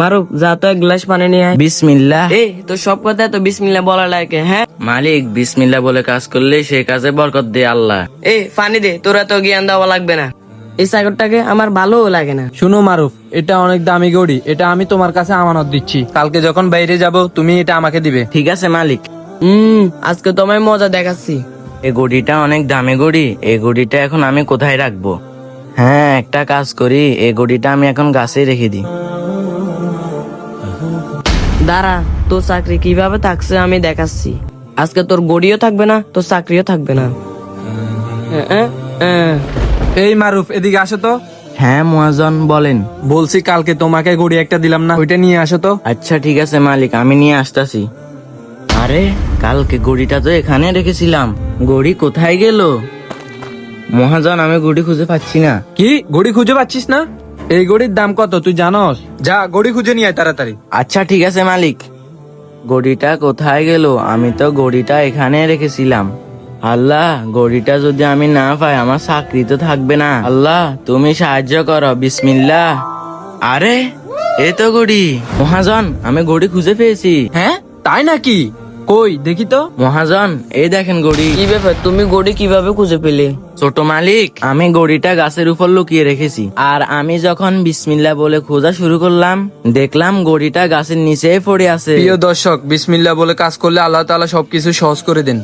মারুফ যা তো এক গ্লাস পানি নিয়ে আয়। বিসমিল্লাহ। এই তো সব কথা তো বিসমিল্লাহ বলা লাগে, হ্যাঁ? মালিক, বিসমিল্লাহ বলে কাজ করলে সেই কাজে বরকত দেয় আল্লাহ। এই পানি দে, তোরা তো জ্ঞান দেওয়া লাগবে না। এই চাকরটাকে আমার ভালোও লাগে না। শুনো মারুফ, এটা অনেক দামি ঘড়ি, এটা আমি তোমার কাছে আমানত দিচ্ছি। কালকে যখন বাইরে যাব তুমি এটা আমাকে দিবে। ঠিক আছে মালিক। আজকে তোমায় মজা দেখাচ্ছি। এই ঘড়িটা অনেক দামি ঘড়ি, এই ঘড়িটা এখন আমি কোথায় রাখবো? হ্যাঁ, একটা কাজ করি, এই ঘড়িটা আমি এখন গাছে রেখে দিই। দাঁড়া, তোর চাকরি কিভাবে থাকছে আমি দেখাচ্ছি। আজকে তোর গড়িও থাকবে না, তোর চাকরিও থাকবে না। এই মারুফ, এদিকে আসো তো। হ্যাঁ মহাজন, বলেন। বলছি কালকে তোমাকে ঘড়ি একটা দিলাম না, ওইটা নিয়ে আসো তো। আচ্ছা ঠিক আছে মালিক, আমি নিয়ে আসতেছি। আরে, কালকে ঘড়িটা তো এখানে রেখেছিলাম, ঘড়ি কোথায় গেল? মহাজন, আমি ঘড়ি খুঁজে পাচ্ছি না। কি, ঘড়ি খুঁজে পাচ্ছিস না? এই ঘড়ির দাম কত তুই জানোস? যা ঘড়ি খুঁজে নিয়ে আয় তাড়াতাড়ি। আচ্ছা ঠিক আছে মালিক। ঘড়িটা কোথায় গেল? আমি তো ঘড়িটা এখানে রেখেছিলাম। আল্লাহ, ঘড়িটা যদি আমি না পাই আমার চাকরি তো থাকবে না। আল্লাহ, তুমি সাহায্য করো, বিসমিল্লাহ। আরে, এই তো ঘড়ি। মহাজন, আমি ঘড়ি খুঁজে পেয়েছি। হ্যাঁ, তাই নাকি? কই দেখি তো। মহাজন, এই দেখেন ঘড়ি। কি ব্যাপার, তুমি গড়ি কিভাবে খুঁজে পেলে? ছোট মালিক, আমি ঘড়িটা গাছের উপর লুকিয়ে রেখেছি, আর আমি যখন বিসমিল্লাহ বলে খোঁজা শুরু করলাম, দেখলাম ঘড়িটা গাছের নিচেই পড়ে আছে। প্রিয় দর্শক, বিসমিল্লাহ বলে কাজ করলে আল্লাহ তাআলা সবকিছু সহজ করে দেন।